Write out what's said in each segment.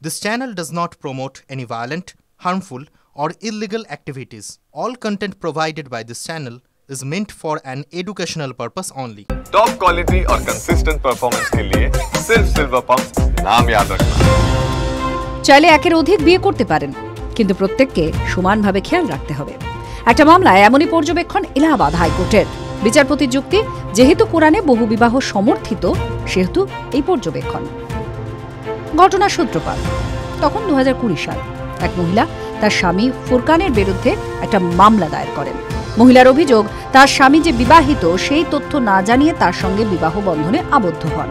This channel does not promote any violent, harmful, or illegal activities. All content provided by this channel is meant for an educational purpose only. Top quality और consistent performance के लिए सिर्फ silver pump नाम याद रखना। চাইলে একের অধিক বিয়ে করতে পারেন, কিন্তু প্রত্যেককে সমানভাবে খেয়াল রাখতে হবে। একটা মামলায় এমনই পর্যবেক্ষণ এলাহাবাদ হাইকোর্টের। বিচারপতির যুক্তি, যেহেতু কোরআনে বহু বিবাহ সমর্থিত, সেহেতু এই পর্যবেক্ষণ। ঘটনার সূত্রপাত তখন 2020 সাল। এক মহিলা তার স্বামী ফুরকানের বিরুদ্ধে একটা মামলা দায়ের করেন। মহিলার অভিযোগ, তার স্বামী যে বিবাহিত সেই তথ্য না জানিয়ে তার সঙ্গে বিবাহ বন্ধনে আবদ্ধ হন।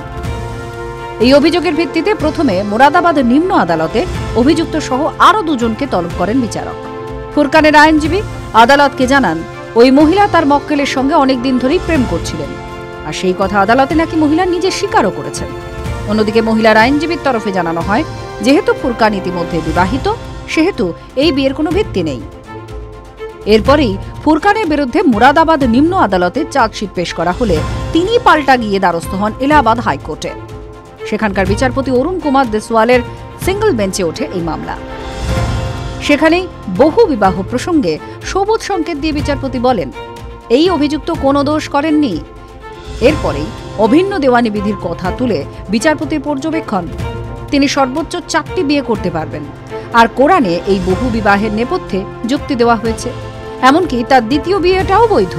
এই অভিযোগের ভিত্তিতে প্রথমে মোরাদাবাদ নিম্ন আদালতে অভিযুক্ত সহ আরও দুজনকে তলব করেন বিচারক। ফুরকানের আইনজীবী আদালতকে জানান, ওই মহিলা তার মক্কেলের সঙ্গে অনেকদিন ধরেই প্রেম করছিলেন, আর সেই কথা আদালতে নাকি মহিলা নিজে স্বীকারও করেছেন। অন্যদিকে মহিলার আইনজীবীর তরফে জানানো হয়, যেহেতু ফুরকান ইতিমধ্যে বিবাহিত, সেহেতু এই বিয়ের কোনো ভিত্তি নেই। এরপরেই ফুরকানের বিরুদ্ধে মুরাদাবাদ নিম্ন আদালতে চার্জশিট পেশ করা হলে তিনি পাল্টা গিয়ে দ্বারস্থ হন এলাহাবাদ হাইকোর্টে। সেখানকার বিচারপতি অরুণ কুমার দেসওয়ালের সিঙ্গল বেঞ্চে ওঠে এই মামলা। সেখানেই বহু বিবাহ প্রসঙ্গে সবুজ সংকেত দিয়ে বিচারপতি বলেন, এই অভিযুক্ত কোনো দোষ করেননি। এরপরেই অভিন্ন দেওয়ানি বিধির কথা তুলে বিচারপতির পর্যবেক্ষণ, তিনি সর্বোচ্চ 4টি বিয়ে করতে পারবেন, আর কোরআনে এই বহু বিবাহের নেপথ্যে যুক্তি দেওয়া হয়েছে। এমনকি তার দ্বিতীয় বিয়েটাও বৈধ,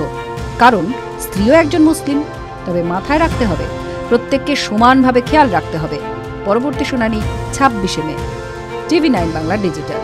কারণ স্ত্রীও একজন মুসলিম। তবে মাথায় রাখতে হবে, প্রত্যেককে সমানভাবে খেয়াল রাখতে হবে। পরবর্তী শুনানি 26 মে। TV9 Bangla digital.